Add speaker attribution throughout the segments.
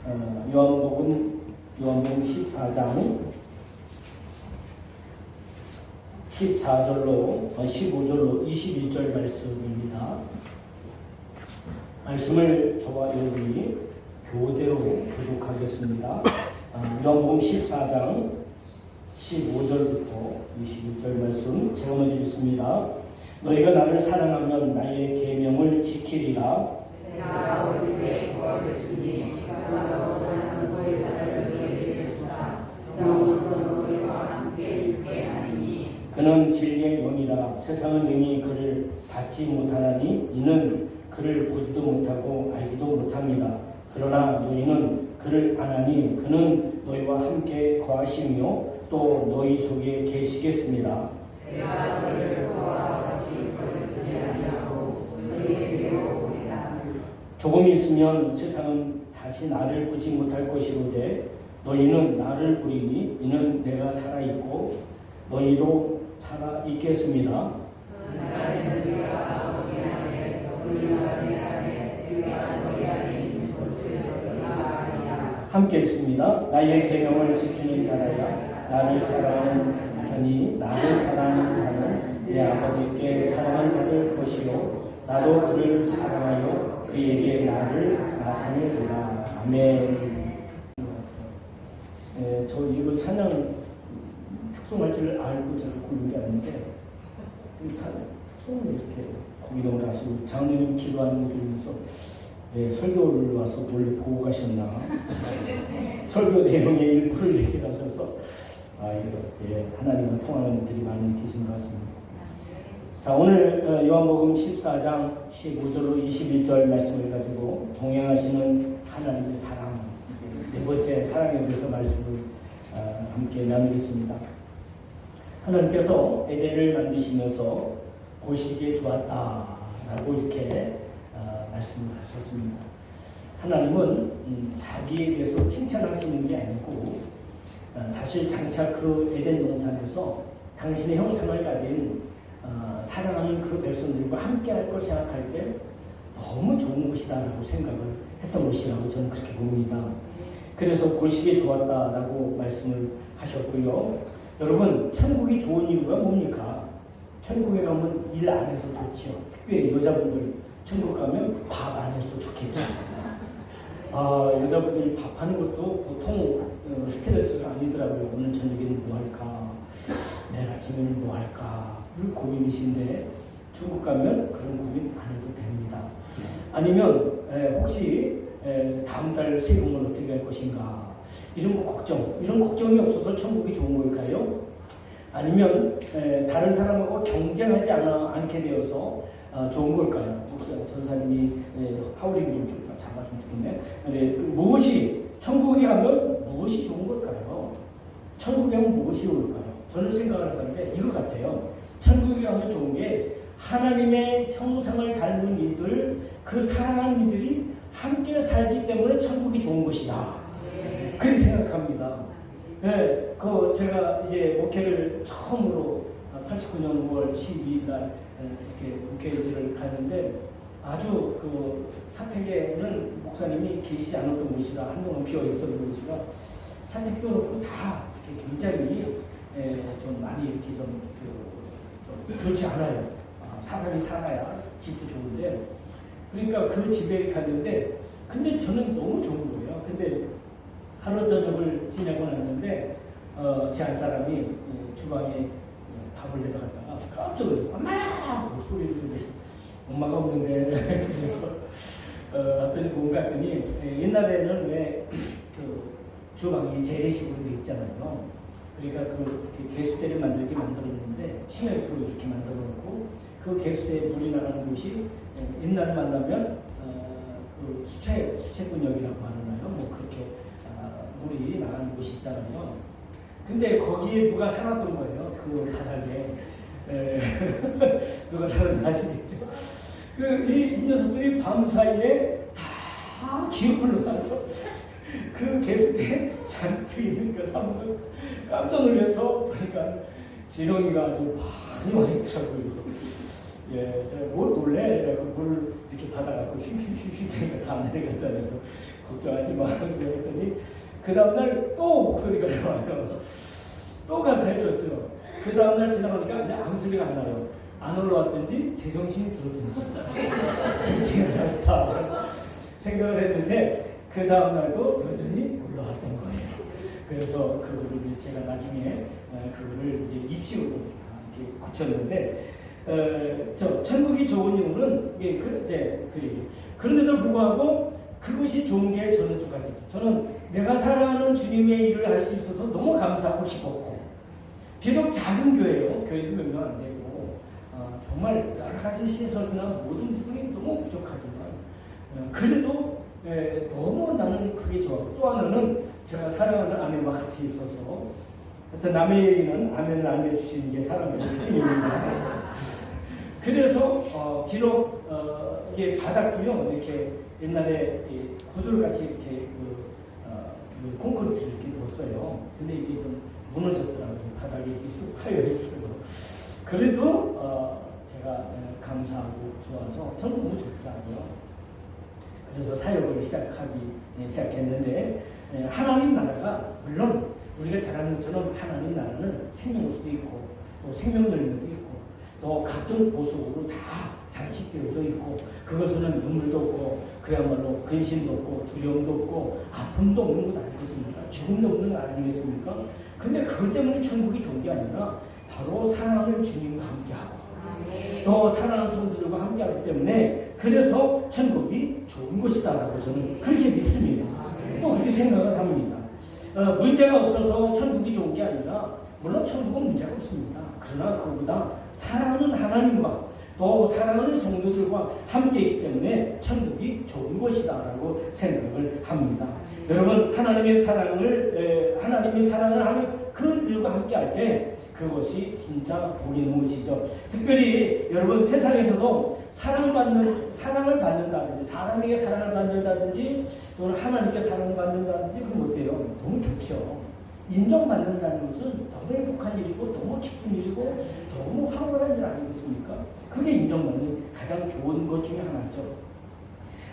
Speaker 1: 요한복음 14장 14절로 15절로 21절 말씀입니다. 말씀을 저와 여러분이 교대로 교독하겠습니다. 요한복음 14장 15절부터 21절 말씀 제가 먼저 읽습니다. 너희가 나를 사랑하면 나의 계명을 지키리라. 내가 어디에 거하겠으니 너희가 원하는 너희 사랑을 너희에게 주사 영원토록 너희와 함께 있게 하리니 그는 진리의 영이라. 세상은 영이 그를 받지 못하나니 이는 그를 보지도 못하고 알지도 못합니다. 그러나 너희는 그를 아나니 그는 너희와 함께 거하시며 또 너희 속에 계시겠습니다. 내가 너희를 보아 다시 버리지 아니하고 너희에게 오리라. 조금 있으면 세상은 다시 나를 보지 못할 것이로되 너희는 나를 보리니 이는 내가 살아있고 너희도 살아있겠습니다. 함께 읽습니다. 나의 계명을 지키는 자라야 나를 사랑하는 자니 나를 사랑하는 자는 내 아버지께 사랑을 받을 것이요 나도 그를 사랑하여 그에게 나를 나타내리라. 아멘. 저 이거 찬양 특송할 줄 알고 제가 고른 게 아닌데 특송을 이렇게 고기동을 하시고 장로님 기도하는 거 들으면서 설교를 와서 원래 보고 가셨나 설교 내용의 일부를 얘기하셔서 이거 하나님과 통하는 분들이 많이 계신 것 같습니다. 자, 오늘 요한복음 14장 15절로 21절 말씀을 가지고 동행하시는 하나님의 사랑, 네 번째 사랑에 대해서 말씀을 함께 나누겠습니다. 하나님께서 에덴을 만드시면서 보시기에 좋았다라고 이렇게 말씀을 하셨습니다. 하나님은 자기에 대해서 칭찬하시는 게 아니고 사실 장차 그 에덴 동산에서 당신의 형상을 가진 사랑하는 그 백성들과 함께 할 걸 생각할 때 너무 좋은 곳이다라고 생각을 했던 것이라고 저는 그렇게 봅니다. 그래서 보시기에 좋았다라고 말씀을 하셨고요. 여러분, 천국이 좋은 이유가 뭡니까? 천국에 가면 일 안 해서 좋지요. 특별히 여자분들 천국 가면 밥 안 해서 좋겠죠. 여자분들이 밥하는 것도 보통 스트레스가 아니더라고요. 오늘 저녁에는 뭐 할까? 내일 아침에는 뭐 할까? 그 고민이신데 천국 가면 그런 고민 안 해도 됩니다. 아니면 혹시 다음 달 세금을 어떻게 할 것인가? 이런 걱정이 없어서 천국이 좋은 걸까요? 아니면 다른 사람하고 경쟁하지 않게 되어서 좋은 걸까요? 전사님이 하울링 좀 잡아주면 좋겠네. 무엇이 천국에 가면 무엇이 좋은 걸까요? 천국에 가면 무엇이 좋을까요? 저는 생각을 하는데 이거 같아요. 천국에 가면 좋은 게 하나님의 형상을 닮은 이들, 그 사랑하는 이들이 함께 살기 때문에 천국이 좋은 것이다. 그렇게 생각합니다. 제가 이제 목회를 처음으로 89년 5월 12일 날 이렇게 목회지를 갔는데 아주 그 사택에는 목사님이 계시지 않았던 곳이라 한동안 비어있었던 곳이라 산책도 그렇고 다 굉장히 좀 많이 이렇게 좀 좋지 않아요. 사람이 살아야 집도 좋은데 그러니까 그 집에 갔는데 근데 저는 너무 좋은 거예요. 근데 하루 저녁을 지내고 났는데 제 한 사람이 주방에 밥을 내려갔다가 깜짝 놀라서 엄마! 소리를 들려서 엄마가 없는데 그래서 왔더니 뭔가 했더니 옛날에는 왜 그 주방이 재래식으로 돼 있잖아요. 그러니까 그 개수대를 만들었는데 시멘트로 이렇게 만들어 놓고 그 개수대에 물이 나가는 곳이 옛날 만나면 그 수채군역이라고 하나요? 뭐 그렇게 물이 나가는 곳이 있잖아요. 근데 거기에 누가 살았던 거예요. 그 바닥에 누가 살았는지 아시겠죠? 이 녀석들이 밤 사이에 다 기어를 가서 그 개수대에 잔뜩 있는 그 사람을 깜짝 놀라서 보니까 지렁이가 아주 많이 와 있더라고요. 그래서 제가 뭘 놀래? 그 물을 이렇게 받아갖고 슉슉슉슉 하니까 다 내려갔잖아요. 그래서 걱정하지 마. 그랬더니 그 다음날 또 목소리가 나와요. 또 가서 해줬죠. 그 다음날 지나가니까 그냥 아무 소리가 안 나요. 안 올라왔든지 제정신이 들었든지 제가 다 생각을 했는데 그 다음날도 여전히 올라왔던 거예요. 그래서 그거를 이제 제가 나중에 그거를 이제 입식으로 이렇게 고쳤는데 저 천국이 좋은 이유는 그런데도 불구하고 그것이 좋은 게 저는 두 가지죠. 저는 내가 사랑하는 주님의 일을 할 수 있어서 너무 감사하고 기뻤고, 비록 작은 교회예요. 교회도 몇 명 안 되고 정말 여러 가지 시설이나 모든 부분이 너무 부족하지만 그래도 너무 나는 그게 좋았고, 또 하나는 제가 사랑하는 아내와 같이 있어서 하여튼 남의 얘기는 아내는 안 해주시는 게 사랑의 특징입니다. 그래서 비록 이게 바닥도요 이렇게 옛날에 구들같이 이렇게 콘크리트 이렇게 넣었어요. 근데 이게 좀 무너졌더라고요. 바닥이 이렇게 쑥 파여 있어요. 그래도 제가 감사하고 좋아서 저는 너무 좋더라고요. 그래서 사역을 시작했는데 하나님 나라가 물론 우리가 잘 아는 것처럼 하나님 나라는 생명수도 있고 또 생명열매도 있고 또 각종 보석으로 다 장식되어져 있고 그것은 눈물도 없고 그야말로 근심도 없고 두려움도 없고 아픔도 없는 것 아니겠습니까? 죽음도 없는 거 아니겠습니까? 근데 그것 때문에 천국이 좋은 게 아니라 바로 사랑하는 주님과 함께하고 또 사랑하는 성도들과 함께하기 때문에 그래서 천국이 좋은 것이다라고 저는 그렇게 믿습니다. 또 그렇게 생각을 합니다. 문제가 없어서 천국이 좋은 게 아니라 물론 천국은 문제가 없습니다. 그러나 그보다 사랑하는 하나님과 또 사랑하는 성도들과 함께이기 때문에 천국이 좋은 것이다라고 생각을 합니다. 여러분 하나님이 사랑을 하는 그들과 함께할 때 그것이 진짜 복이 있는 것이죠. 특별히 여러분 세상에서도 사랑을 받는다든지 사람에게 사랑을 받는다든지 또는 하나님께 사랑을 받는다든지 그건 어때요? 너무 좋죠. 인정받는다는 것은 너무 행복한 일이고 너무 기쁜 일이고 너무 황홀한 일 아니겠습니까? 그게 인정받는 가장 좋은 것 중에 하나죠.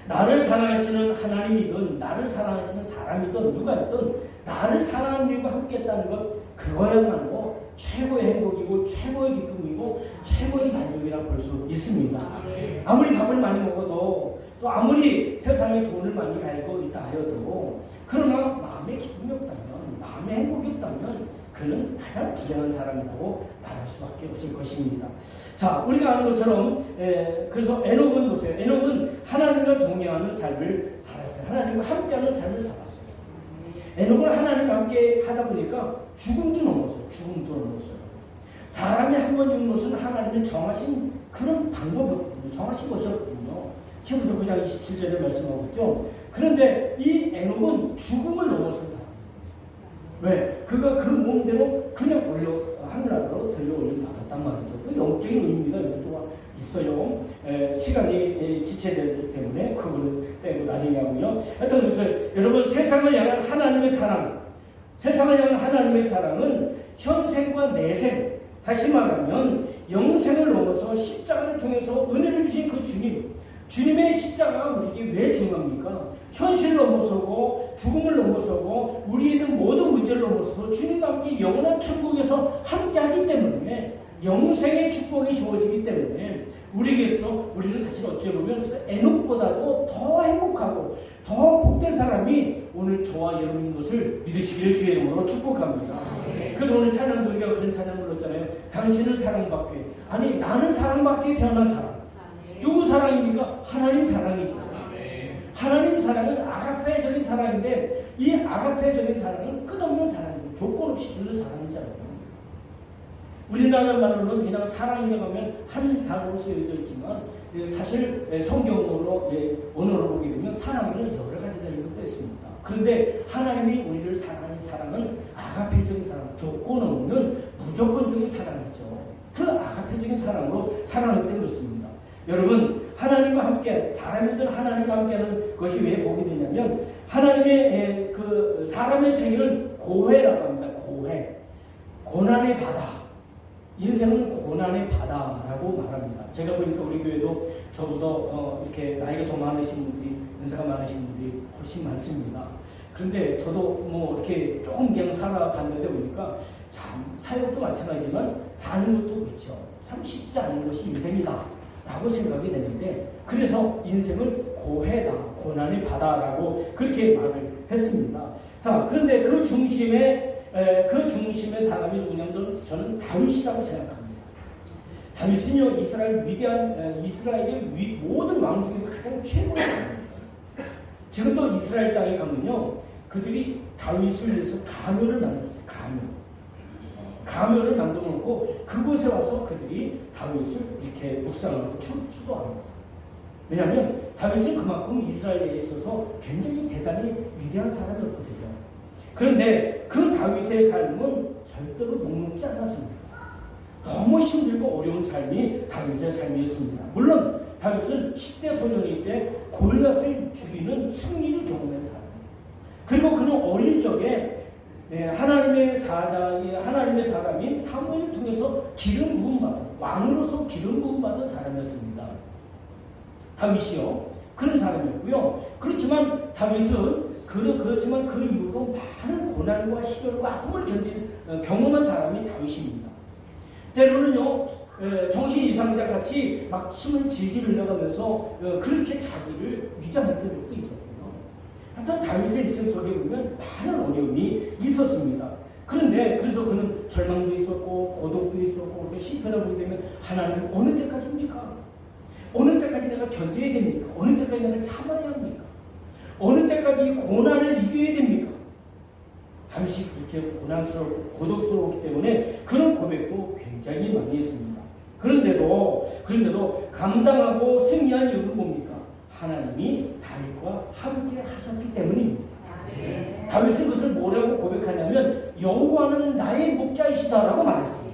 Speaker 1: 나를 사랑하시는 하나님이든 나를 사랑하시는 사람이든 누가 있든 나를 사랑하는 이유가 함께했다는 것 그거야말로 최고의 행복이고 최고의 기쁨이고 최고의 만족이라고 볼 수 있습니다. 아무리 밥을 많이 먹어도 또 아무리 세상에 돈을 많이 가지고 있다 하여도 그러나 마음에 기쁨이 없다면 마음에 행복이 없다면 그는 가장 불행한 사람이라고 말할 수밖에 없을 것입니다. 자, 우리가 아는 것처럼 그래서 에녹은 보세요. 에녹은 하나님과 동행하는 삶을 살았어요. 하나님과 함께하는 삶을 살았어요. 에녹은 하나님과 함께 하다 보니까 죽음도 넘었어요. 사람이 한 번 죽는 것은 하나님이 정하신 그런 방법이었거든요. 정하신 것이었거든요. 히브리서 9장 27절에 말씀하고 있죠. 그런데 이 에녹은 죽음을 넘어선 사람. 왜? 그가 그 몸대로 그냥 하늘나라로 들려 올려받았단 말이죠. 그 영적인 의미가 여기도 있어요. 시간이 지체되기 때문에 그거는 빼고 나중에 하고요. 하여튼 그래서 여러분 세상을 향한 하나님의 사랑은 현생과 내생, 다시 말하면 영생을 넘어서 십자가를 통해서 은혜를 주신 그 주님의 십자가가 우리에게 왜 중요합니까? 현실을 넘어서고 죽음을 넘어서고 우리에 있는 모든 문제를 넘어서서 주님과 함께 영원한 천국에서 함께하기 때문에 영생의 축복이 주어지기 때문에 우리는 사실 어찌 보면 에녹보다도 더 행복하고 더 복된 사람이 오늘 저와 여러분인 것을 믿으시기를 주의 이름으로 축복합니다. 그래서 오늘 찬양도 우리가 그런 찬양 불렀잖아요. 당신은 사랑받게. 아니 나는 사랑받게 태어난 사람. 누구 사랑입니까? 하나님 사랑이죠. 하나님 사랑은 아가페적인 사랑인데 이 아가페적인 사랑은 끝없는 사랑이고 조건 없이 주는 사랑이잖아요. 우리나라 말로는 그냥 사랑이라고 하면 한 단어로 쓰여져 있지만 사실 성경으로 언어로 보게 되면 사랑에는 여러 가지가 있는 있습니다. 그런데 하나님이 우리를 사랑하는 사랑은 아가페적인 사랑, 조건 없는 무조건적인 사랑이죠. 그 아가페적인 사랑으로 사랑하기 때문에 그렇습니다. 여러분 하나님과 함께 사람이든 하나님과 함께하는 것이 왜 복이 되냐면 하나님의 그 사람의 생일은 고해라고 합니다. 고난의 바다. 인생은 고난의 바다라고 말합니다. 제가 보니까 우리 교회도 저보다 이렇게 나이가 더 많으신 분들이, 연세가 많으신 분들이 것이 많습니다. 그런데 저도 뭐 이렇게 조금 그냥 살아봤는데 보니까 참 사역도 마찬가지지만 사는 것도 그렇죠. 참 쉽지 않은 것이 인생이다 라고 생각이 되는데, 그래서 인생은 고해다, 고난의 바다라고 그렇게 말을 했습니다. 자, 그런데 그 중심에 사람이 누구냐면 저는 다윗이라고 생각합니다. 다윗은요, 이스라엘의 모든 왕 중에서 가장 최고의 왕입니다. 지금도 이스라엘 땅에 가면요, 그들이 다윗을 위해서 가묘를 만들었어요. 가묘를 만들어 놓고 그곳에 와서 그들이 다윗을 이렇게 묵상하고 추도합니다. 왜냐하면 다윗은 그만큼 이스라엘에 있어서 굉장히 대단히 위대한 사람이었거든요. 그런데 그 다윗의 삶은 절대로 녹록지 않았습니다. 너무 힘들고 어려운 삶이 다윗의 삶이었습니다. 물론 다윗은 10대 소년일 때 골리앗을 죽이는 승리를 경험한 사람이에요. 그리고 그는 어릴 적에 하나님의 사람인 사무엘을 통해서 기름 부음받은, 왕으로서 기름 부음받은 사람이었습니다. 다윗이요, 그런 사람이었고요. 그렇지만 다윗은 그렇지만 그 이후로 많은 고난과 시련과 아픔을 경험한 사람이 다윗입니다. 때로는요, 정신 이상자 같이 막 힘을 질질 흘려가면서 그렇게 자기를 위장했던 적도 있었고요. 하여튼 다윗의 일생 속에 보면 많은 어려움이 있었습니다. 그런데 그래서 그는 절망도 있었고 고독도 있었고, 시편을 보게 되면 하나님 어느 때까지입니까? 어느 때까지 내가 견뎌야 됩니까? 어느 때까지 내가 참아야 합니까? 어느 때까지 고난을 이겨야 됩니까? 다윗이 그렇게 고난스럽고 고독스러웠기 때문에 그런 고백도 굉장히 많이 했습니다. 그런데도 감당하고 승리한 이유는 뭡니까? 하나님이 다윗과 함께 하셨기 때문입니다. 네. 다윗은 그것을 뭐라고 고백하냐면 여호와는 나의 목자이시다라고 말했습니다.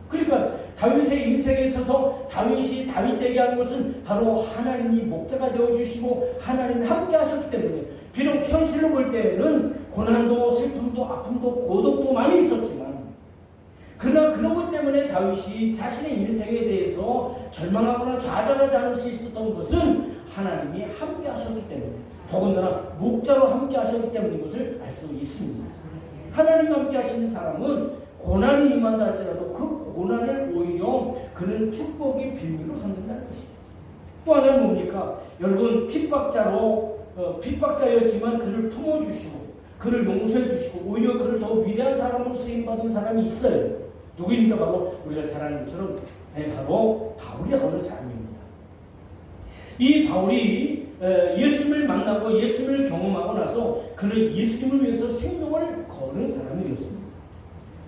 Speaker 1: 그러니까 다윗의 인생에 있어서 다윗이 다윗되게 한 것은 바로 하나님이 목자가 되어주시고 하나님이 함께 하셨기 때문에, 비록 현실로 볼 때는 고난도 슬픔도 아픔도 고독도 많이 있었지만, 그러나 그런 것 때문에 다윗이 자신의 인생에 대해서 절망하거나 좌절하지 않을 수 있었던 것은 하나님이 함께 하셨기 때문에, 더군다나 목자로 함께 하셨기 때문인 것을 알 수 있습니다. 하나님과 함께 하시는 사람은 고난이 임한다 할지라도 그 고난을 오히려 그는 축복의 빌미로 삼는다는 것입니다. 또 하나는 뭡니까? 여러분, 핍박자였지만 그를 품어주시고 그를 용서해주시고 오히려 그를 더 위대한 사람으로 쓰임받은 사람이 있어요. 누구입니까? 바로 우리가 잘 아는 것처럼 바로 바울이 하는 사람입니다. 이 바울이 예수님을 만나고 예수님을 경험하고 나서 그는 예수님을 위해서 생명을 거는 사람이 되었습니다.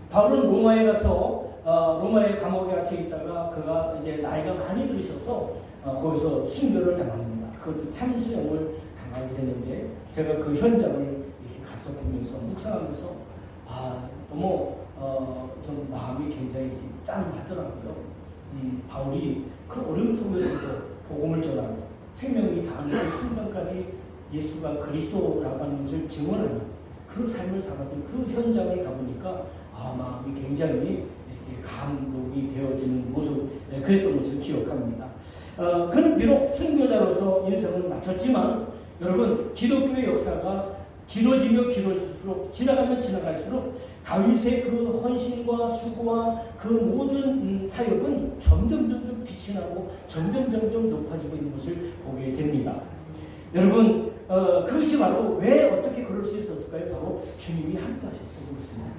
Speaker 1: 바울은 로마에 가서 로마의 감옥에 갇혀 있다가 그가 이제 나이가 많이 들으셔서 거기서 순교를 당합니다. 그것도 참수형을 당하게 되는데, 제가 그 현장을 이렇게 가서 보면서 묵상하면서 너무 좀 마음이 굉장히 짠하더라고요. 바울이 그 어려움 속에서도 복음을 전하고 생명이 다하는 그 순간까지 예수가 그리스도라고 하는 것을 증언하는 그 삶을 살았던 그 현장을 가보니까 마음이 굉장히 이렇게 감동이 되어지는 모습, 그랬던 것을 기억합니다. 그는 비록 순교자로서 인생을 마쳤지만, 여러분, 기독교의 역사가 길어지면 길어질수록, 지나가면 지나갈수록 다윗의 그 헌신과 수고와 그 모든 사역은 점점 빛이 나고 점점 높아지고 있는 것을 보게 됩니다. 여러분, 그것이 바로 왜 어떻게 그럴 수 있었을까요? 바로 주님이 함께 하셨다고 했습니다.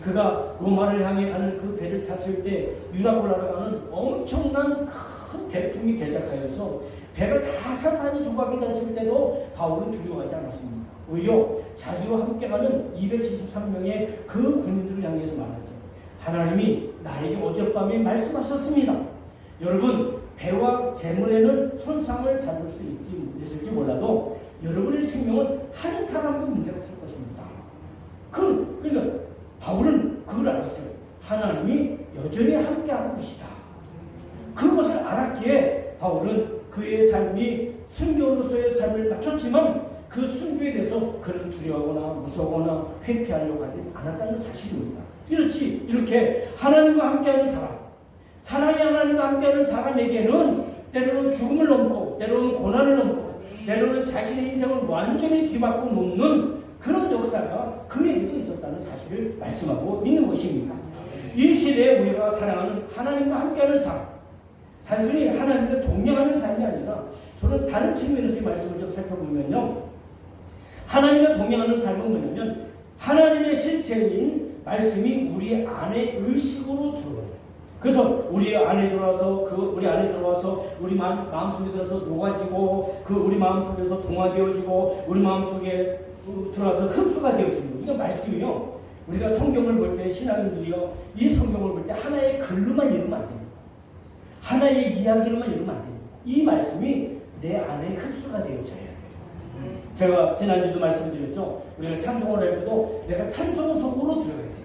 Speaker 1: 그가 로마를 향해 가는 그 배를 탔을 때 유라굴라로 가는 엄청난 큰 대풍이 대작하여서 배가 다 산산이 조각이 났을 때도 바울은 두려워하지 않았습니다. 오히려 자기와 함께 가는 273명의 그 군인들을 향해서 말하죠. 하나님이 나에게 어젯밤에 말씀하셨습니다. 여러분, 배와 재물에는 손상을 받을 수 있을지 몰라도 여러분의 생명은 한 사람도 문제가 없을 것입니다. 그러니까 바울은 그걸 알았어요. 하나님이 여전히 함께하고 계시다. 그것을 알았기에 바울은 그의 삶이 순교로서의 삶을 마쳤지만 그 순교에 대해서 그는 두려워하거나 무서워하거나 회피하려고 하지 않았다는 사실입니다. 이렇게 하나님과 함께하는 사람, 사랑이 하나님과 함께하는 사람에게는 때로는 죽음을 넘고 때로는 고난을 넘고 때로는 자신의 인생을 완전히 뒤바꿔 놓는 그런 역사가 그에게도 있었다는 사실을 말씀하고 있는 것입니다. 이 시대에 우리가 살아가는 하나님과 함께하는 삶, 단순히 하나님과 동행하는 삶이 아니라 저는 다른 측면에서 이 말씀을 좀 살펴보면요, 하나님과 동행하는 삶은 뭐냐면 하나님의 실체인 말씀이 우리 안에 의식으로 들어와요. 그래서 우리 안에 들어와서 우리 마음속에 들어서 녹아지고 우리 마음속에서 동화되어지고 우리 마음속에 들어와서 흡수가 되어지는 거예요. 이거 말씀이요. 우리가 성경을 볼 때 신앙인들이요, 이 성경을 볼 때 하나의 글로만 읽으면 안 됩니다. 하나의 이야기로만 읽으면 안 됩니다. 이 말씀이 내 안에 흡수가 되어져야 돼요. 제가 지난주도 말씀드렸죠. 우리가 찬송을 할 때도 내가 찬송 속으로 들어가야 됩니다.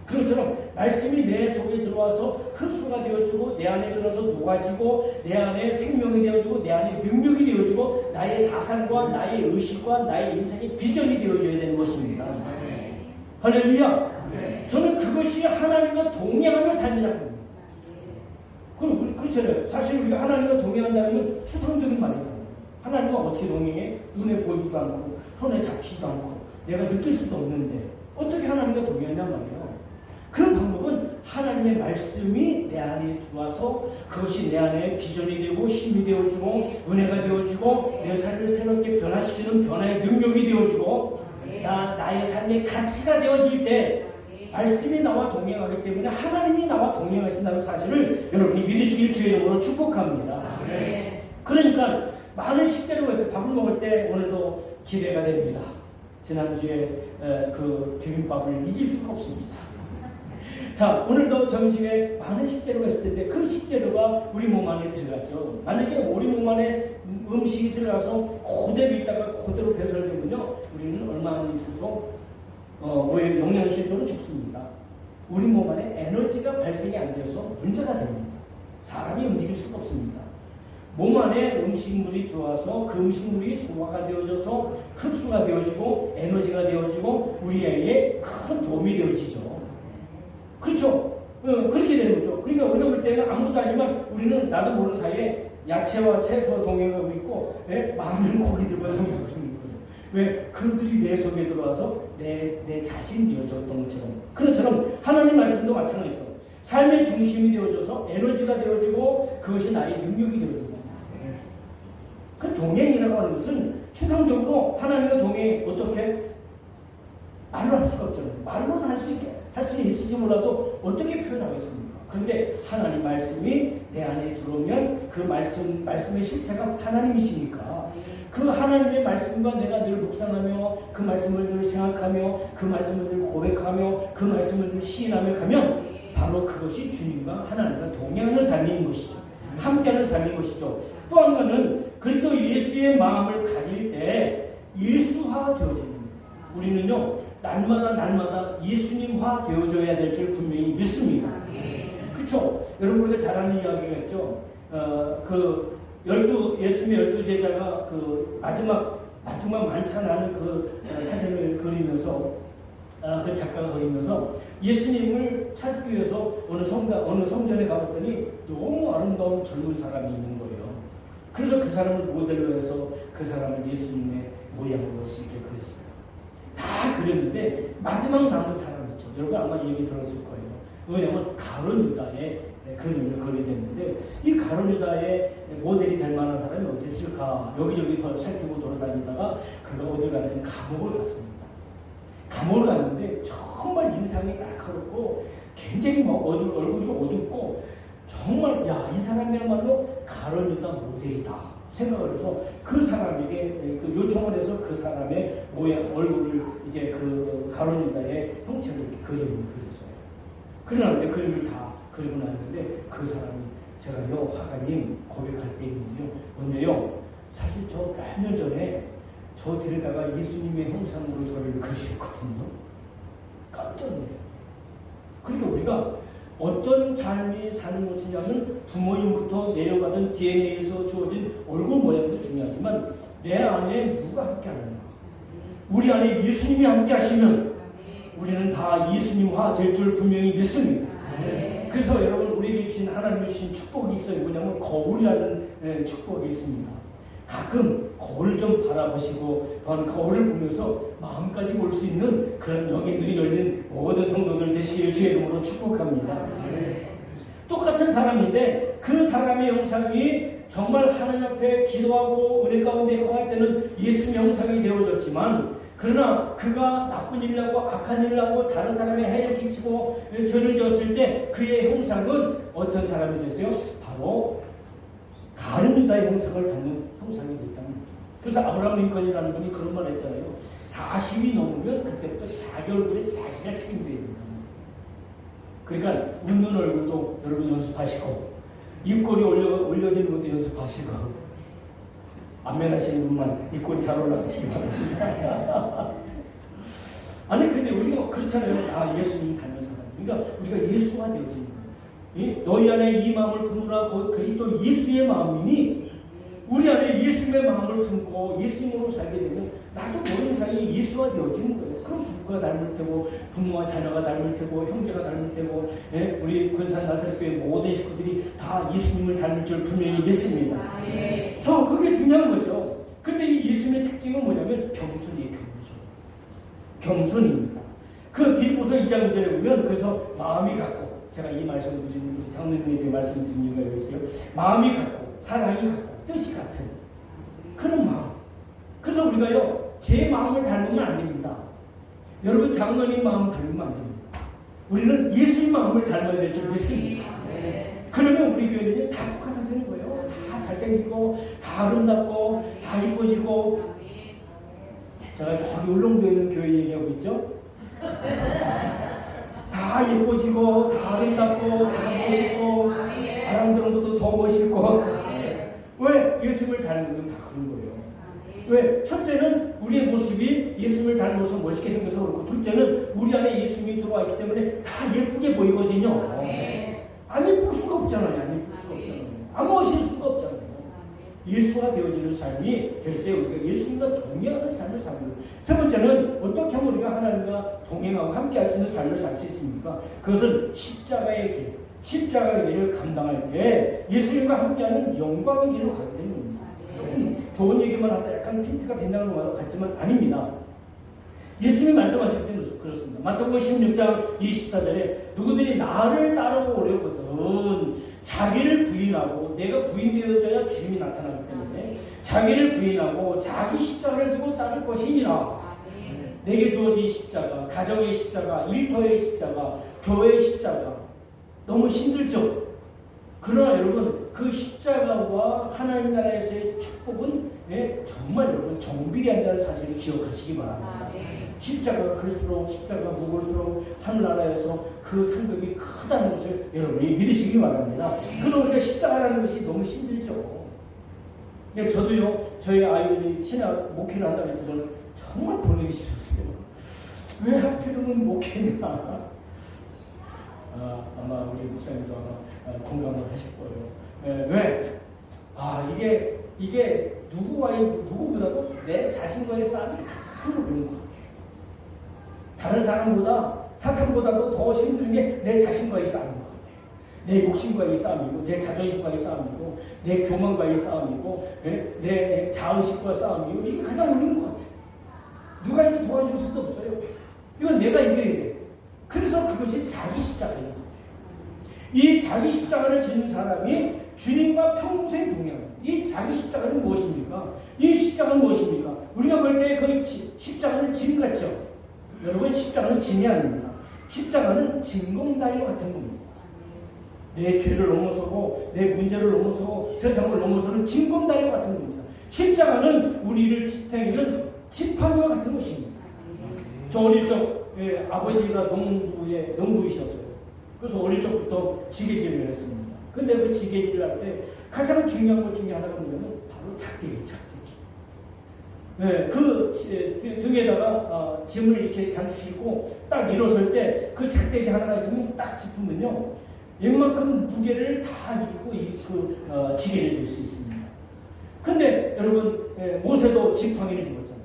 Speaker 1: 그것처럼 말씀이 내 속에 들어와서 흡수가 되어지고 내 안에 들어서 녹아지고 내 안에 생명이 되어지고 내 안에 능력이 되어지고 나의 사상과 나의 의식과 나의 인생의 비전이 되어져야 되는 것입니다. 할렐루야. 저는 그것이 하나님과 동행하는 삶이라고 합니다. 그렇잖아요. 사실 우리가 하나님과 동행한다는 건 추상적인 말이잖아요. 하나님과 어떻게 동행해? 눈에 보이지도 않고 손에 잡히지도 않고 내가 느낄 수도 없는데 어떻게 하나님과 동행하냔 말이에요. 그 방법은 하나님의 말씀이 내 안에 들어와서 그것이 내 안에 비전이 되고 힘이 되어지고 은혜가 되어지고 내 삶을 새롭게 변화시키는 변화의 능력이 되어지고 나의 삶의 가치가 되어질 때 말씀이 나와 동행하기 때문에 하나님이 나와 동행하신다는 사실을 여러분이 믿으시길 주의 이름으로 축복합니다. 그러니까 많은 식재료가 있어요. 밥을 먹을 때 오늘도 기대가 됩니다. 지난주에 그 비빔밥을 잊을 수가 없습니다. 자, 오늘도 점심에 많은 식재료가 있을 텐데 그 식재료가 우리 몸 안에 들어갔죠. 만약에 우리 몸 안에 음식이 들어가서 그대로 있다가 그대로 배설되면요, 우리는 얼마 안 있어서 오히려 영양실조로 죽습니다. 우리 몸 안에 에너지가 발생이 안 되어서 문제가 됩니다. 사람이 움직일 수가 없습니다. 몸 안에 음식물이 들어와서 그 음식물이 소화가 되어져서 흡수가 되어지고 에너지가 되어지고 우리에게 큰 도움이 되어지죠. 그렇죠? 그렇게 되는 거죠. 그러니까 우리가 볼 때는 아무것도 아니지만 우리는 나도 모르는 사이에 야채와 채소와 동행하고 있고 많은 고기들과 동행하고 있는 거죠. 왜? 그들이 내 속에 들어와서 내 자신이 되어졌던 것처럼. 그것처럼 하나님 말씀도 마찬가지죠. 삶의 중심이 되어져서 에너지가 되어지고 그것이 나의 능력이 되어지고. 그 동행이라고 하는 것은 추상적으로 하나님과 동행 어떻게 말로 할 수가 없잖아요. 말로는 할 수 있을지 몰라도 어떻게 표현하겠습니까? 그런데 하나님 말씀이 내 안에 들어오면 그 말씀의 실체가 하나님이십니까? 그 하나님의 말씀과 내가 늘 묵상하며 그 말씀을 늘 생각하며 그 말씀을 늘 고백하며 그 말씀을 늘 시인하며 가면 바로 그것이 주님과 하나님과 동행하는 삶인 것이죠. 함께하는 삶인 것이죠. 또 한 가지는 그리스도 예수의 마음을 가질 때 예수화 되어집니다. 우리는요, 날마다 예수님화 되어져야 될 줄 분명히 믿습니다. 그렇죠? 여러분 우리가 잘 아는 이야기가 있죠. 예수님의 12제자가 그 마지막 만찬하는 그 사진을 그리면서 그 작가가 그리면서 예수님을 찾기 위해서 어느 성전에 가봤더니 너무 아름다운 젊은 사람이 있는 거예요. 그래서 그 사람을 모델로 해서 그 사람을 예수님의 모양으로 이렇게 그렸어요. 다 그렸는데 마지막 남은 사람 있죠. 여러분 아마 얘기 들었을 거예요. 왜냐하면 가룟 유다의 그림을 그리게 됐는데 이 가룟 유다의 모델이 될 만한 사람이 어디 있을까 여기저기 살피고 돌아다니다가 그가 어디 가냐면 감옥을 갔습니다. 감옥을 갔는데 정말 인상이 날카롭고 굉장히 얼굴이 어둡고 정말 이 사람이야말로 가룟 유다 모델이다 생각을 해서 그 사람에게 요청을 해서 그 사람의 얼굴을 이제 그 가룟 유다의 형체를 이렇게 그림을 그렸어요. 그러는데 그림을 다 그리고 났는데 그 사람이 제가요 화가님 고백할 때 있는데요. 근데요 사실 저 몇 년 전에 저 데려다가 예수님의 형상으로 저를 그리셨거든요. 깜짝 놀래요. 그러니까 우리가 어떤 삶이 사는 것이냐면 부모님부터 내려가던 DNA에서 주어진 얼굴 모양도 중요하지만 내 안에 누가 함께 하느냐. 우리 안에 예수님이 함께 하시면 우리는 다 예수님화 될 줄 분명히 믿습니다. 그래서 여러분 우리에게 주신 하나님이 주신 축복이 있어요. 뭐냐면 거울이라는 축복이 있습니다. 가끔 거울 좀 바라보시고 거울을 보면서 마음까지 볼 수 있는 그런 영의 눈이 열린 모든 성도들 되시길 주의 이름으로 축복합니다. 똑같은 사람인데 그 사람의 형상이 정말 하나님 앞에 기도하고 은혜 가운데 거할 때는 예수의 형상이 되어졌지만, 그러나 그가 나쁜 일을 하고 악한 일을 하고 다른 사람의 해를 끼치고 죄를 지었을 때 그의 형상은 어떤 사람이 됐어요? 바로 가룟 유다의 형상을 갖는 형상이 됐다는 거죠. 그래서 아브라함 링컨이라는 분이 그런 말 했잖아요. 40이 넘으면 그때부터 자기 얼굴에 자기가 책임져야 된다. 그러니까 웃는 얼굴도 여러분 연습하시고, 입꼬리 올려지는 것도 연습하시고, 안면하시는 분만 입꼬리 잘 올라가시기 바랍니다. 아니 근데 우리가 그렇잖아요. 예수님 닮은 사람. 그러니까 우리가 예수가 되어지는 거예요. 너희 안에 이 마음을 품으라. 그리스도 예수의 마음이니 우리 안에 예수님의 마음을 품고 예수님으로 살게 되면 나도 모르는 사이에 예수가 되어지는 거예요. 그럼 부부가 닮을 테고, 부모와 자녀가 닮을 테고, 형제가 닮을 테고, 우리 군산 나사렛교회 모든 식구들이 다 예수님을 닮을 줄 분명히 믿습니다. 그게 중요한 거죠. 근데 이 예수님의 특징은 뭐냐면 겸손이에요. 겸손입니다. 그 빌립보서 2장 2절에 보면 그래서 마음이 같고, 제가 이 말씀을 드리는 장로님에게 말씀드린 이유가 있어요. 마음이 같고 사랑이 같고 뜻이 같은 그런 마음. 그래서 우리가요, 제 마음을 닮으면 안 됩니다. 여러분 장로님 마음 닮으면 안 됩니다. 우리는 예수님 마음을 닮아야 될 줄 믿습니다. 그러면 우리 교회는 다 똑같아지는 거예요. 다 잘생기고 다 아름답고 다 이뻐지고. 제가 저기 울릉도에 있는 교회 얘기하고 있죠. 다 예뻐지고 다 아름답고 다 멋있고 바람 드는 것도 더 멋있고. 왜? 예수님을 닮으면 다 그런 거예요. 왜? 첫째는 우리의 모습이 예수님을 닮아서 멋있게 생겨서 그렇고, 둘째는 우리 안에 예수님이 들어와 있기 때문에 다 예쁘게 보이거든요. 안 예쁠 수가 없잖아요. 안 예쁠 수가 없잖아요. 안 멋있을 수가 없잖아요. 예수가 되어지는 삶이 될 때 우리가 예수님과 동행하는 삶을 사는 거예요. 세 번째는 어떻게 하면 우리가 하나님과 동행하고 함께 할 수 있는 삶을 살 수 있습니까? 그것은 십자가의 길, 십자가의 길을 감당할 때 예수님과 함께하는 영광의 길로 가게 되는 겁니다. 좋은 얘기만 하다 약간 핀트가 빈다는 것 같지만 아닙니다. 예수님이 말씀하실 때는 그렇습니다. 마태복음 16장 24절에 누구들이 나를 따라오려거든 자기를 부인하고, 내가 부인되어져야 주님이 나타나기 때문에 자기를 부인하고 자기 십자가를 지고 따를 것이니라. 내게 주어진 십자가, 가정의 십자가, 일터의 십자가, 교회의 십자가 너무 힘들죠. 그러나 여러분 그 십자가와 하나님 나라에서의 축복은 정말 여러분 정비례한다는 사실을 기억하시기 바랍니다. 십자가가 클수록 십자가가 무거울수록 하늘나라에서 그 상급이 크다는 것을 여러분이 믿으시기 바랍니다. 그래서 우리가 십자가라는 것이 너무 힘들죠. 저도요, 저희 아이들이 신학 목회를 한다고 해서 저는 정말 보내기 싫었어요. 왜 하필이면 목회냐. 아마 우리 목사님도 아마 공감을 하실 거예요. 왜? 이게 누구보다도 내 자신과의 싸움이 가장 어려운 것 같아요. 다른 사람보다, 사탄보다도 더 힘든 게 내 자신과의 싸움인 것 같아요. 내 욕심과의 싸움이고, 내 자존심과의 싸움이고, 내 교만과의 싸움이고, 내 자의식과의 싸움이고, 이게 가장 어려운 것 같아요. 누가 이렇게 도와줄 수도 없어요. 이건 내가 이겨야 돼. 그래서 그것이 자기 십자가인 것 같아요. 이 자기 십자가를 지는 사람이 주님과 평생 동행합니다. 이 자기 십자가는 무엇입니까? 이 십자가는 무엇입니까? 우리가 볼 때 그 십자가는 짐 같죠? 여러분, 십자가는 짐이 아닙니다. 십자가는 징검다리와 같은 겁니다. 내 죄를 넘어서고 내 문제를 넘어서고 세상을 넘어서는 징검다리와 같은 겁니다. 십자가는 우리를 지탱해주는 지팡이와 같은 것입니다. 저 어릴 적 아버지가 농부이셨어요. 그래서 어릴 적부터 지게질을 했습니다. 근데 그 지게질을 할 때 가장 중요한 것 중에 하나가 뭐냐면 바로 작대기예요. 그 등에다가 짐을 이렇게 잔뜩 싣고 딱 일어설 때 그 작대기 하나가 있으면 딱 짚으면요, 웬만큼 무게를 다 이기고 그 지게를 질 수 있습니다. 근데 여러분, 모세도 지팡이를 집었잖아요.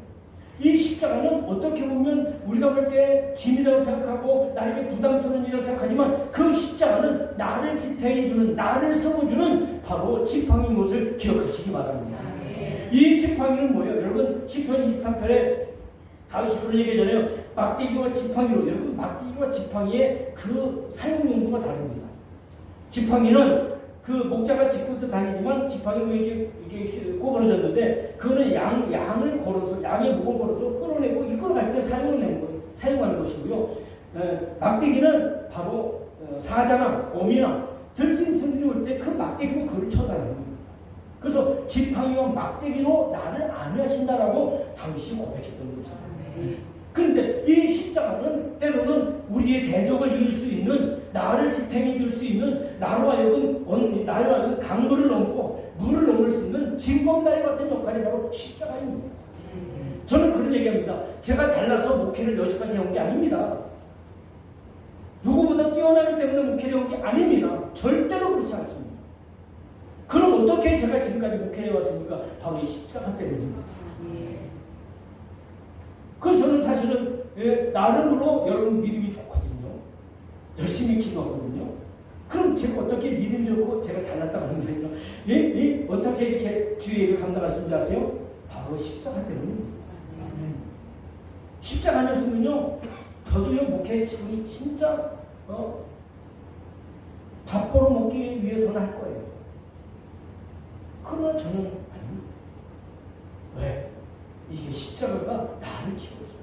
Speaker 1: 이 십자가는 어떻게 보면 우리가 볼 때 짐이라고 생각하고 나에게 부담스러운 일이라고 생각하지만 그 십자가는 나를 지탱해주는, 나를 세워주는 바로 지팡이인 것을 기억하시기 바랍니다. 이 지팡이는 뭐예요? 여러분 시편 23편에 다윗이 그런 얘기잖아요. 막대기와 지팡이로. 여러분 막대기와 지팡이의 그 사용 용도가 다릅니다. 지팡이는 그 목자가 짚고 다니지만 지팡이로 이게 꼬부러졌는데 그거는 양을 걸어서 양의 목을 걸어서 끌어내고 이끌어갈 때 사용하는 것이고요. 막대기는 바로 사자나 곰이나 들짐승들이 올 때 그 막대기로 그를 쳐다니는 겁니다. 그래서 지팡이와 막대기로 나를 안위하신다라고 다윗이 고백했던 거죠. 그런데 이 십자가는 때로는 우리의 대적을 이길 수 있는, 나를 지탱해 줄 수 있는, 나로 하여금 강물을 넘고 물을 넘을 수 있는 징검다리 같은 역할이 바로 십자가입니다. 저는 그런 얘기합니다. 제가 잘나서 목회를 여기까지 해온 게 아닙니다. 누구보다 뛰어나기 때문에 목회를 해온 게 아닙니다. 절대로 그렇지 않습니다. 그럼 어떻게 제가 지금까지 목회를 해왔습니까? 바로 이 십자가 때문입니다. 그래서 저는 사실은 나름으로 여러분 믿음이 좋거든요. 열심히 기도하거든요. 그럼 제가 어떻게 믿음이 좋고 제가 잘났다고 하는 게 아니라 어떻게 이렇게 주의 일을 감당하시는지 아세요? 바로 십자가 때문입니다. 십자가 아니었으면요 저도요 목회 지금 진짜 밥 벌어 먹기 위해서는 할 거예요. 그러나 저는 아닙니다. 왜? 이게 십자가가 나를 키웠어요.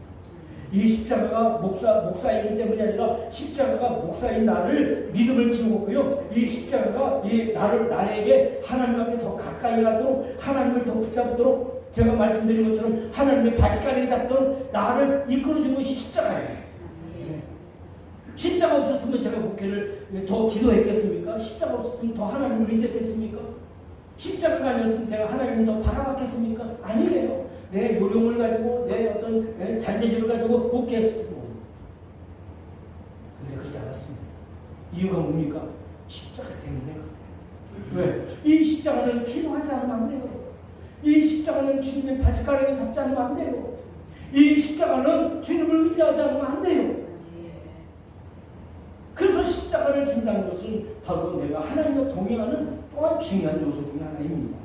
Speaker 1: 이 십자가가 목사이기 때문이 아니라 십자가가 목사인 나를 믿음을 키우고요. 이 십자가가 나에게 하나님 앞에 더 가까이 가도록 하나님을 더 붙잡도록 제가 말씀드린 것처럼 하나님의 바지가리를 잡도록 나를 이끌어준 것이 십자가예요. 십자가 없었으면 제가 목회를 더 기도했겠습니까? 십자가 없었으면 더 하나님을 의지했겠습니까? 십자가가 아니었으면 내가 하나님을 더 바라봤겠습니까? 아니에요. 내 요령을 가지고 내 어떤 잔재주를 가지고 목회했을 때 근데 그러지 않았습니다. 이유가 뭡니까? 십자가 때문에 왜? 이 십자가는 기도하지 않으면 안 돼요. 이 십자가는 주님의 바지가랑이 잡지 않으면 안 돼요. 이 십자가는 주님을 의지하지 않으면 안 돼요. 그래서 십자가를 진다는 것은 바로 내가 하나님과 동행하는 또한 중요한 요소 중에 하나입니다.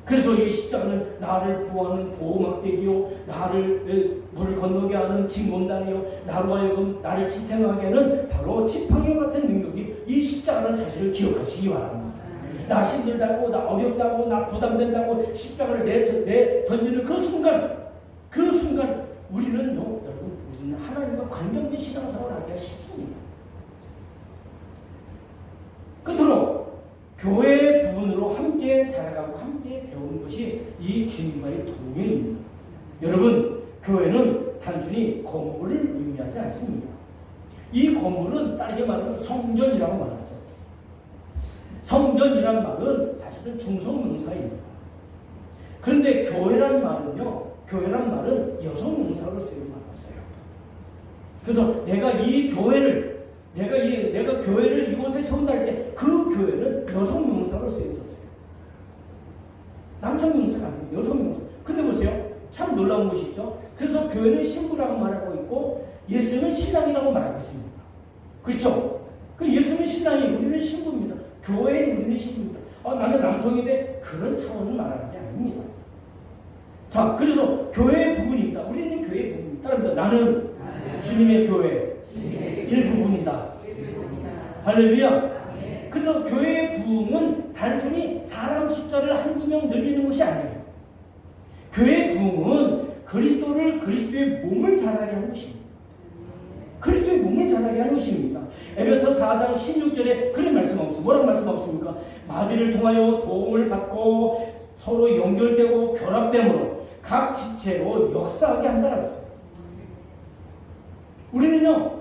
Speaker 1: 그래서 이 십자가는 나를 보호하는 보호막대기요, 나를 물을 건너게 하는 징검다리요, 나로 하여금 나를 지탱하게 하는 바로 지팡이와 같은 능력이 이 십자가라는 사실을 기억하시기 바랍니다. 나 힘들다고, 나 어렵다고, 나 부담된다고 십자가를 내 던지는 그 순간 우리는 하나님과 관련된 신앙생활을 하기가 쉽습니다. 끝으로 교회의 부분으로 함께 자라가고 함께 배우는 것이 이 주님과의 동행입니다. 여러분, 교회는 단순히 건물을 의미하지 않습니다. 이 건물은 다르게 말하면 성전이라고 말하죠. 성전이란 말은 사실은 중성명사입니다. 그런데 교회란 말은 여성명사로 쓰이는 말이었어요. 그래서 내가 교회를 이곳에 세운다 할 때 그 교회는 여성명사로 쓰여졌어요. 남성명사가 아니고 여성명사. 근데 보세요. 참 놀라운 것이 있죠. 그래서 교회는 신부라고 말하고 있고 예수는 신랑이라고 말하고 있습니다. 그렇죠? 예수는 신랑이 우리는 신부입니다. 교회는 우리는 신부입니다. 나는 남성인데 그런 차원을 말하는 게 아닙니다. 자, 그래서 교회의 부분이 있다. 우리는 교회의 부분이 있다. 나는 주님의 교회 일부분이다. 할렐루야. 그래서 교회의 부흥은 단순히 사람 숫자를 한두 명 늘리는 것이 아니에요. 교회의 부흥은 그리스도의 몸을 자라게 하는 것입니다. 그리스도의 몸을 자라게 하는 것입니다. 에베소 4장 16절에 그런 말씀하고 있습니다. 뭐라고 말씀하고 있습니까? 마귀를 통하여 도움을 받고 서로 연결되고 결합됨으로 각 지체로 역사하게 한다라고 했어요. 우리는요,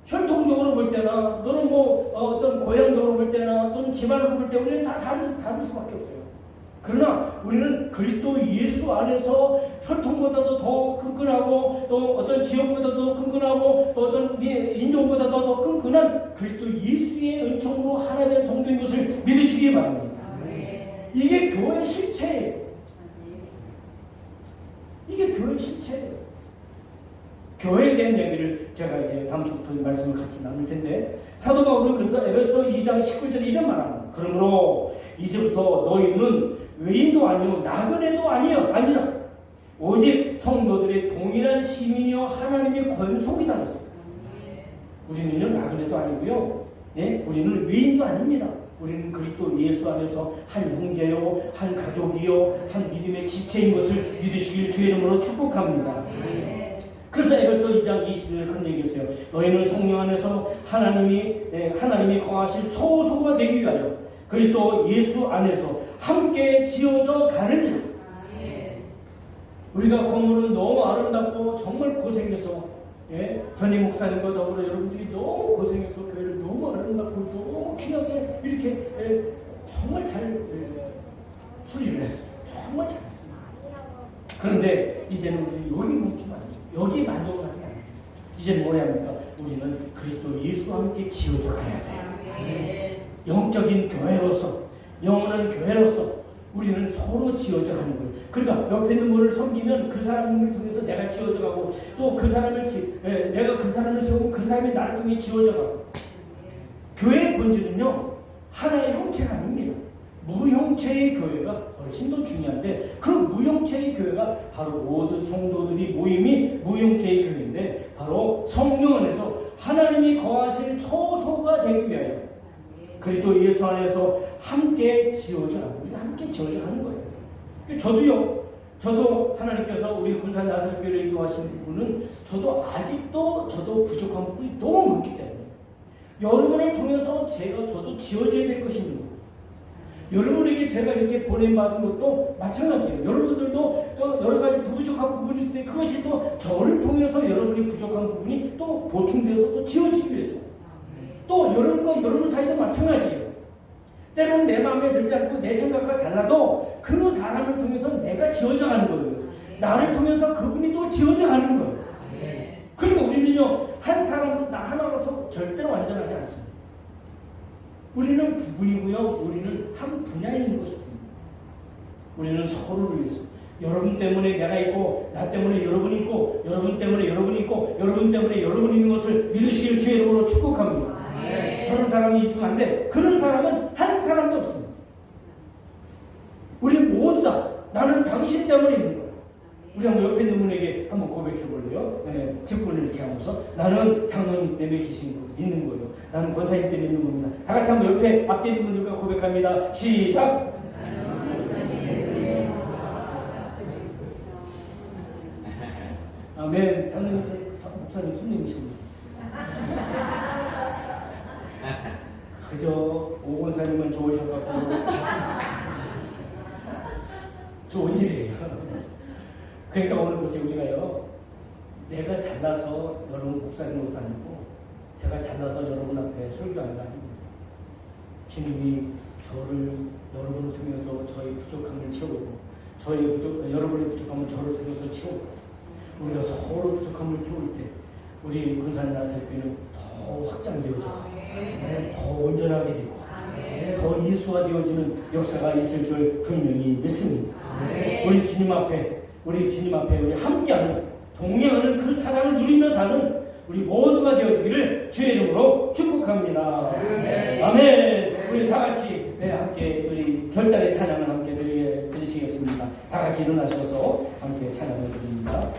Speaker 1: 혈통적으로 볼 때나, 또는 어떤 고향적으로 볼 때나, 또는 집안으로 볼 때, 우리는 다 다를 수밖에 없어요. 그러나 우리는 그리스도 예수 안에서 혈통보다도 더 끈끈하고, 또 어떤 지역보다도 끈끈하고, 또 어떤 인종보다도 더 끈끈한 그리스도 예수의 은총으로 하나 된 성도인 것을 믿으시기 바랍니다. 이게 교회의 실체예요. 이게 교회의 실체예요. 교회에 대한 얘기를 제가 이제 다음 주부터 말씀을 같이 나눌 텐데, 사도 바울은 그래서 에베소 2장 19절에 이런 말합니다. 그러므로 이제부터 너희는 외인도 아니요 나그네도 아니라 오직 성도들의 동일한 시민이요 하나님의 권속이다 그랬어요. 우리는요 나그네도 아니고요, 예? 우리는 외인도 아닙니다. 우리는 그리스도 예수 안에서 한 형제요, 한 가족이요, 한 믿음의 지체인 것을 믿으시길 주의 이름으로 축복합니다. 그래서 에베소 2장 20절에 그런 얘기했어요. 너희는 성령 안에서 하나님이 거하실 초소가 되기 위하여 그리스도 예수 안에서 함께 지어져 가느니라. 우리가 건물은 너무 아름답고 정말 고생해서, 예? 전임 목사님과 더불어 여러분들이 너무 고생해서 교회를 너무 아름답고 너무 귀하게 이렇게, 정말 잘 수리를 했어요. 정말 잘했습니다. 그런데 이제는 우리 여기 멈추면 안 돼요. 여기 만족하지 않아요. 이제는 뭐야 합니까? 우리는 그리스도 예수와 함께 지어져 가야 돼요. 영적인 교회로서, 영원한 교회로서 우리는 서로 지어져 가는 거예요. 그러니까 옆에 있는 분을 섬기면 그 사람을 통해서 내가 지어져 가고, 또 그 사람을 내가 그 사람을 세우고 그 사람이 나를 통해 지어져 가고. 교회의 본질은요 하나의 형체가 아닙니다. 무형체의 교회가 훨씬 더 중요한데, 그 무형체의 교회가 바로 모든 성도들이 모임이 무형체의 교회인데, 바로 성령 안에서 하나님이 거하실 초소가 되기 위하여 그리스도 예수 안에서 함께 지어져 가고, 우리가 함께 지어져 가는 거예요. 저도 하나님께서 우리 군산 나설교회를 인도하신 부분은 저도 부족한 부분이 너무 많기 때문에 여러분을 통해서 저도 지어져야 될 것입니다. 여러분에게 제가 이렇게 보냄받은 것도 마찬가지예요. 여러분들도 여러 가지 부족한 부분이 있을 때 그것이 또 저를 통해서 여러분이 부족한 부분이 또 보충돼서 또 지어지기 위해서, 또 여러분과 여러분 사이도 마찬가지예요. 때로는 내 마음에 들지 않고 내 생각과 달라도 그 사람을 통해서 내가 지어져 가는 거예요. 나를 통해서 그분이 또 지어져 가는 거예요. 그리고 우리는요 한 사람으로 나 하나로서 절대로 완전하지 않습니다. 우리는 부분이고요, 우리는 한 분야에 있는 것입니다. 우리는 서로를 위해서, 여러분 때문에 내가 있고, 나 때문에 여러분이 있고, 여러분 때문에 여러분이 있고, 여러분 때문에 여러분이 있는 것을 믿으시길 주의 이름으로 축복합니다. 저런 사람이 있으면 안 돼. 그런 사람은 한 사람도 없습니다. 우리 모두 다 나는 당신 때문에 있는 거야. 우리 한번 옆에 있는 분에게 한번 고백해 볼래요? 네, 직분을 이렇게 하면서 나는 장로님 때문에 있는 거예요. 나는 권사님 때문에 있는 겁니다. 다 같이 한번 옆에 앞에 있는 분들과 고백합니다. 시작! 아멘. 장로님, 목사님 손님이십니다. 그저 오권사님은 좋으셔갖고 좋은 일이에요. 그러니까 오늘 보세요. 우리가요, 내가 잘나서 여러분 목사님으로 다니고 제가 잘나서 여러분 앞에 설교하는 거 아닙니다. 주님이 저를 여러분을 통해서 저의 부족함을 채우고, 여러분의 부족함을 저를 통해서 채우고, 우리가 서로 부족함을 채울 때 우리 군산 나설교회는 더 확장되어져, 더 온전하게 되고, 더 이수화되어지는 역사가 있을 줄 분명히 믿습니다. 우리 주님 앞에 우리 함께하는, 동행하는 그 사랑을 누리며 사는 우리 모두가 되어지기를 주의 이름으로 축복합니다. 아멘. 우리 다 같이 함께 우리 결단의 찬양을 함께 드리시겠습니다. 다 같이 일어나셔서 함께 찬양을 드립니다.